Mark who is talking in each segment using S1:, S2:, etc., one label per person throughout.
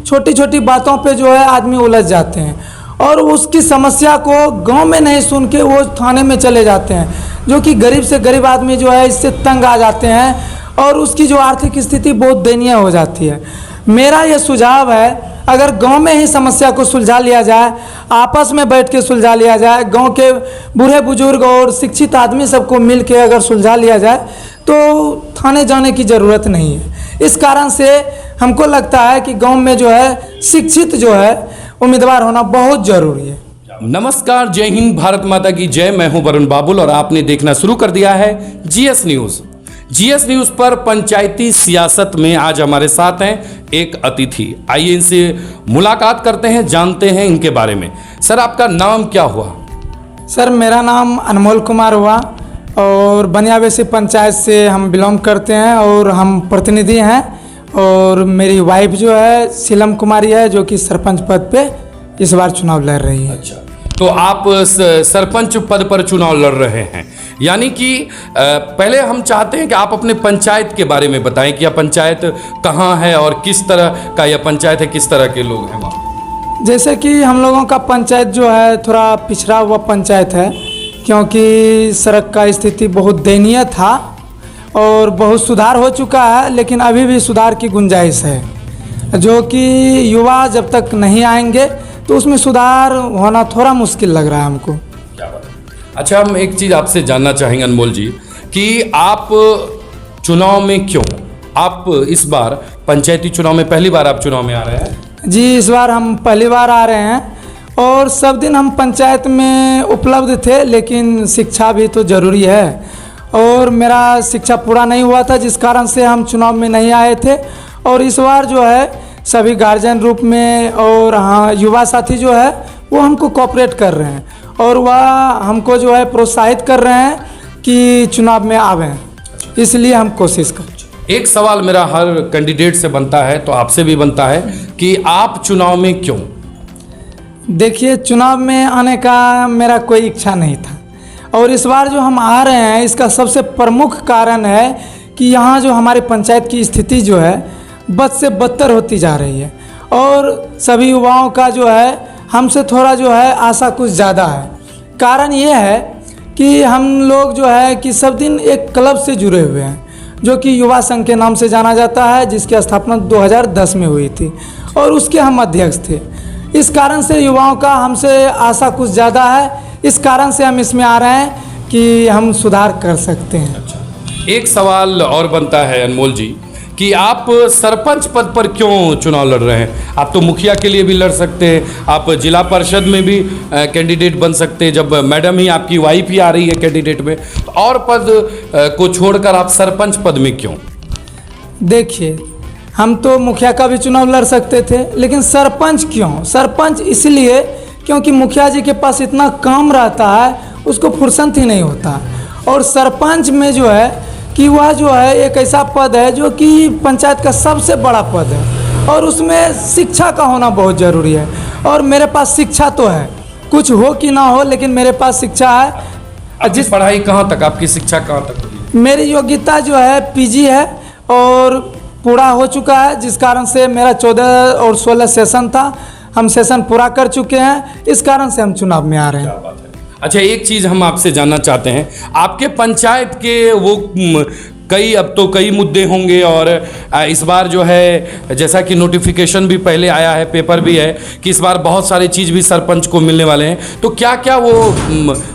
S1: छोटी छोटी बातों पे जो है आदमी उलझ जाते हैं और उसकी समस्या को गांव में नहीं सुन के वो थाने में चले जाते हैं, जो कि गरीब से गरीब आदमी जो है इससे तंग आ जाते हैं और उसकी जो आर्थिक स्थिति बहुत दयनीय हो जाती है। मेरा ये सुझाव है, अगर गांव में ही समस्या को सुलझा लिया जाए, आपस में बैठ के सुलझा लिया जाए, गांव के बूढ़े बुजुर्ग और शिक्षित आदमी सबको मिल के अगर सुलझा लिया जाए तो थाने जाने की ज़रूरत नहीं है। इस कारण से हमको लगता है कि गांव में जो है शिक्षित जो है उम्मीदवार होना बहुत ज़रूरी है।
S2: नमस्कार, जय हिंद, भारत माता की जय। मैं हूं वरुण बाबुल और आपने देखना शुरू कर दिया है जीएस न्यूज़। जीएस न्यूज़ पर पंचायती सियासत में आज हमारे साथ हैं एक अतिथि। आइए इनसे मुलाकात करते हैं, जानते हैं इनके बारे में। सर, आपका नाम क्या हुआ?
S1: सर, मेरा नाम अनमोल कुमार हुआ और बनियावेसी पंचायत से हम बिलोंग करते हैं और हम प्रतिनिधि हैं। और मेरी वाइफ जो है सीलम कुमारी है, जो कि सरपंच पद पे इस बार चुनाव लड़ रही है।
S2: अच्छा, तो आप सरपंच पद पर चुनाव लड़ रहे हैं, यानी कि पहले हम चाहते हैं कि आप अपने पंचायत के बारे में बताएं कि यह पंचायत कहाँ है और किस तरह का यह पंचायत है, किस तरह के लोग हैं वहाँ।
S1: जैसे कि हम लोगों का पंचायत जो है थोड़ा पिछड़ा हुआ पंचायत है, क्योंकि सड़क का स्थिति बहुत दयनीय था और बहुत सुधार हो चुका है, लेकिन अभी भी सुधार की गुंजाइश है, जो कि युवा जब तक नहीं आएंगे तो उसमें सुधार होना थोड़ा मुश्किल लग रहा है हमको।
S2: क्या बात है। अच्छा, हम एक चीज़ आपसे जानना चाहेंगे अनमोल जी कि आप चुनाव में क्यों, आप इस बार पंचायती चुनाव में पहली बार आप चुनाव में आ रहे हैं?
S1: जी, इस बार हम पहली बार आ रहे हैं और सब दिन हम पंचायत में उपलब्ध थे, लेकिन शिक्षा भी तो ज़रूरी है और मेरा शिक्षा पूरा नहीं हुआ था, जिस कारण से हम चुनाव में नहीं आए थे। और इस बार जो है सभी गार्जियन रूप में और हाँ युवा साथी जो है वो हमको कोऑपरेट कर रहे हैं और वह हमको जो है प्रोत्साहित कर रहे हैं कि चुनाव में आवें, इसलिए हम कोशिश कर रहे हैं।
S2: एक सवाल मेरा हर कैंडिडेट से बनता है, तो आपसे भी बनता है कि आप चुनाव में क्यों?
S1: देखिए, चुनाव में आने का मेरा कोई इच्छा नहीं था और इस बार जो हम आ रहे हैं इसका सबसे प्रमुख कारण है कि यहाँ जो हमारे पंचायत की स्थिति जो है बद से बदतर होती जा रही है और सभी युवाओं का जो है हमसे थोड़ा जो है आशा कुछ ज़्यादा है। कारण ये है कि हम लोग जो है कि सब दिन एक क्लब से जुड़े हुए हैं, जो कि युवा संघ के नाम से जाना जाता है, जिसकी स्थापना 2010 में हुई थी और उसके हम अध्यक्ष थे। इस कारण से युवाओं का हमसे आशा कुछ ज़्यादा है, इस कारण से हम इसमें आ रहे हैं कि हम सुधार कर सकते हैं।
S2: अच्छा, एक सवाल और बनता है अनमोल जी कि आप सरपंच पद पर क्यों चुनाव लड़ रहे हैं? आप तो मुखिया के लिए भी लड़ सकते हैं, आप जिला परिषद में भी कैंडिडेट बन सकते हैं, जब मैडम ही आपकी वाइफ ही आ रही है कैंडिडेट में, तो और पद को छोड़कर आप सरपंच पद में क्यों?
S1: देखिए, हम तो मुखिया का भी चुनाव लड़ सकते थे, लेकिन सरपंच क्यों? सरपंच इसलिए क्योंकि मुखिया जी के पास इतना काम रहता है, उसको फुर्सत ही नहीं होता। और सरपंच में जो है कि वह जो है एक ऐसा पद है जो कि पंचायत का सबसे बड़ा पद है और उसमें शिक्षा का होना बहुत ज़रूरी है। और मेरे पास शिक्षा तो है, कुछ हो कि ना हो, लेकिन मेरे पास शिक्षा है।
S2: जिस पढ़ाई कहाँ तक, आपकी शिक्षा कहाँ तक हुई?
S1: मेरी योग्यता जो है पीजी है और पूरा हो चुका है, जिस कारण से मेरा 14 और 16 सेशन था, हम सेशन पूरा कर चुके हैं, इस कारण से हम चुनाव में आ रहे हैं।
S2: क्या बात है। अच्छा, एक चीज़ हम आपसे जानना चाहते हैं, आपके पंचायत के वो अब तो कई मुद्दे होंगे और इस बार जो है जैसा कि नोटिफिकेशन भी पहले आया है, पेपर भी है कि इस बार बहुत सारी चीज़ भी सरपंच को मिलने वाले हैं, तो क्या क्या वो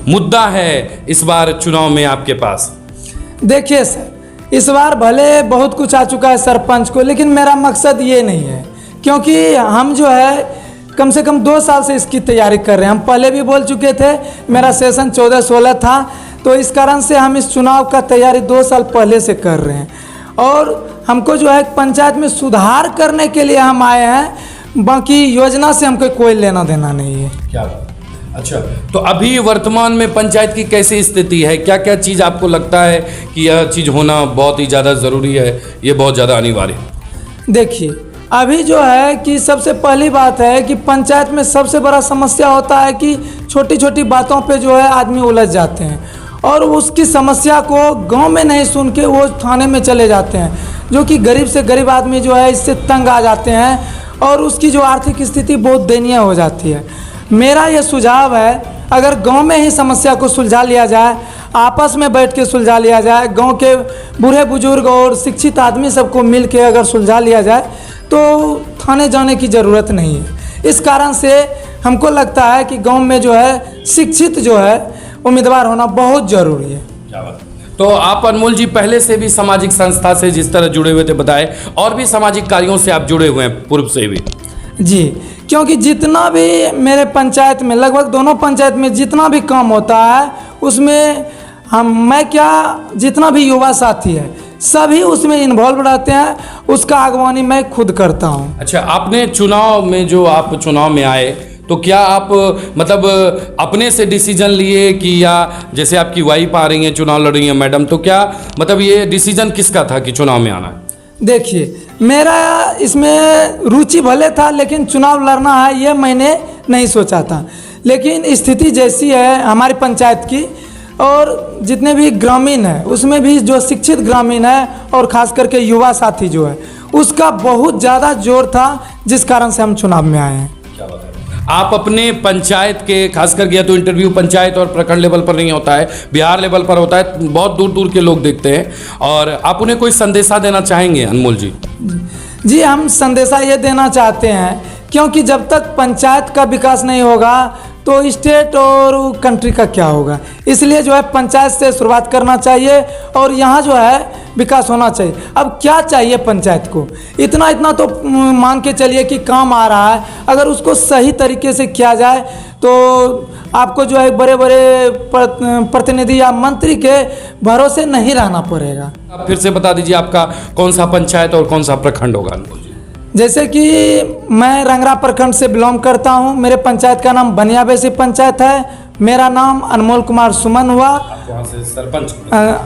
S2: मुद्दा है इस बार चुनाव में आपके पास?
S1: देखिए सर, इस बार भले बहुत कुछ आ चुका है सरपंच को, लेकिन मेरा मकसद ये नहीं है, क्योंकि हम जो है कम से कम 2 साल से इसकी तैयारी कर रहे हैं। हम पहले भी बोल चुके थे, मेरा सेशन 14-16 था, तो इस कारण से हम इस चुनाव का तैयारी 2 साल पहले से कर रहे हैं और हमको जो है पंचायत में सुधार करने के लिए हम आए हैं, बाकी योजना से हमको कोई लेना देना नहीं है।
S2: क्या बात। अच्छा, तो अभी वर्तमान में पंचायत की कैसी स्थिति है? क्या क्या चीज़ आपको लगता है कि यह चीज़ होना बहुत ही ज़्यादा ज़रूरी है, ये बहुत ज़्यादा अनिवार्य है?
S1: देखिए, अभी जो है कि सबसे पहली बात है कि पंचायत में सबसे बड़ा समस्या होता है कि छोटी छोटी बातों पे जो है आदमी उलझ जाते हैं और उसकी समस्या को गांव में नहीं सुन के वो थाने में चले जाते हैं, जो कि गरीब से गरीब आदमी जो है इससे तंग आ जाते हैं और उसकी जो आर्थिक स्थिति बहुत दयनीय हो जाती है। मेरा ये सुझाव है, अगर गांव में ही समस्या को सुलझा लिया जाए, आपस में बैठ के सुलझा लिया जाए, गांव के बूढ़े बुजुर्ग और शिक्षित आदमी सबको मिल के अगर सुलझा लिया जाए तो थाने जाने की ज़रूरत नहीं है। इस कारण से हमको लगता है कि गांव में जो है शिक्षित जो है उम्मीदवार होना बहुत ज़रूरी है।
S2: क्या बात है। तो आप अनमोल जी पहले से भी सामाजिक संस्था से जिस तरह जुड़े हुए थे बताए, और भी सामाजिक कार्यों से आप जुड़े हुए हैं पूर्व से भी?
S1: जी, क्योंकि जितना भी मेरे पंचायत में, लगभग दोनों पंचायत में जितना भी काम होता है उसमें मैं क्या, जितना भी युवा साथी है सभी उसमें इन्वॉल्व रहते हैं, उसका अगवानी मैं खुद करता हूँ।
S2: अच्छा, आपने चुनाव में, जो आप चुनाव में आए, तो क्या आप मतलब अपने से डिसीजन लिए कि, या जैसे आपकी वाइफ आ रही हैं चुनाव लड़ रही हैं मैडम, तो क्या मतलब ये डिसीजन किसका था कि चुनाव में आना है?
S1: देखिए, मेरा इसमें रुचि भले था लेकिन चुनाव लड़ना है ये मैंने नहीं सोचा था। लेकिन स्थिति जैसी है हमारी पंचायत की और जितने भी ग्रामीण हैं उसमें भी जो शिक्षित ग्रामीण है और ख़ास करके युवा साथी जो है उसका बहुत ज़्यादा जोर था, जिस कारण से हम चुनाव में आए हैं।
S2: क्या बात है। आप अपने पंचायत के, खास कर गया तो इंटरव्यू पंचायत और प्रखंड लेवल पर नहीं होता है, बिहार लेवल पर होता है, बहुत दूर दूर के लोग देखते हैं, और आप उन्हें कोई संदेशा देना चाहेंगे अनमोल जी?
S1: जी, हम संदेशा ये देना चाहते हैं, क्योंकि जब तक पंचायत का विकास नहीं होगा तो स्टेट और कंट्री का क्या होगा। इसलिए जो है पंचायत से शुरुआत करना चाहिए और यहाँ जो है विकास होना चाहिए। अब क्या चाहिए पंचायत को, इतना तो मान के चलिए कि काम आ रहा है, अगर उसको सही तरीके से किया जाए तो आपको जो है बड़े बड़े प्रतिनिधि या मंत्री के भरोसे नहीं रहना पड़ेगा।
S2: आप फिर से बता दीजिए आपका कौन सा पंचायत और कौन सा प्रखंड होगा अनमोल जी?
S1: जैसे कि मैं रंगरा प्रखंड से बिलोंग करता हूं, मेरे पंचायत का नाम बनियाबेसी पंचायत है, मेरा नाम अनमोल कुमार सुमन हुआ।
S2: आप वहाँ से सरपंच?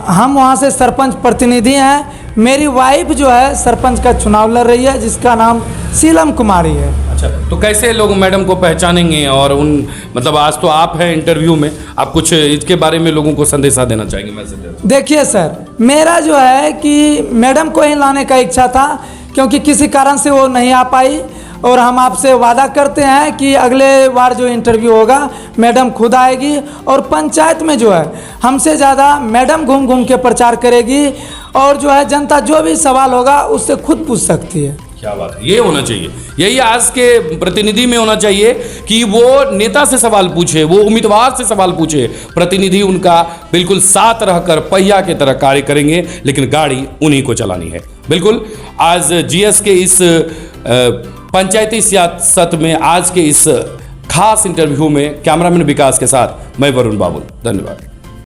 S1: हम वहाँ से सरपंच प्रतिनिधि हैं। मेरी वाइफ जो है सरपंच का चुनाव लड़ रही है, जिसका नाम शीलम कुमारी है।
S2: अच्छा, तो कैसे लोग मैडम को पहचानेंगे, और उन मतलब आज तो आप हैं इंटरव्यू में, आप कुछ इसके बारे में लोगों को संदेशा देना चाहेंगे, मैसेज?
S1: देखिए सर, मेरा जो है कि मैडम को ही लाने का इच्छा था, क्योंकि किसी कारण से वो नहीं आ पाई, और हम आपसे वादा करते हैं कि अगले बार जो इंटरव्यू होगा मैडम खुद आएगी और पंचायत में जो है हमसे ज़्यादा मैडम घूम घूम के प्रचार करेगी, और जो है जनता जो भी सवाल होगा उससे खुद पूछ सकती है।
S2: क्या बात है, ये होना चाहिए, यही आज के प्रतिनिधि में होना चाहिए कि वो नेता से सवाल पूछे, वो उम्मीदवार से सवाल पूछे, प्रतिनिधि उनका बिल्कुल साथ रहकर पहिया की तरह कार्य करेंगे, लेकिन गाड़ी उन्हीं को चलानी है। बिल्कुल, आज जीएस के इस पंचायती सियासत में आज के इस खास इंटरव्यू में कैमरामैन विकास के साथ मैं वरुण बाबुल, धन्यवाद।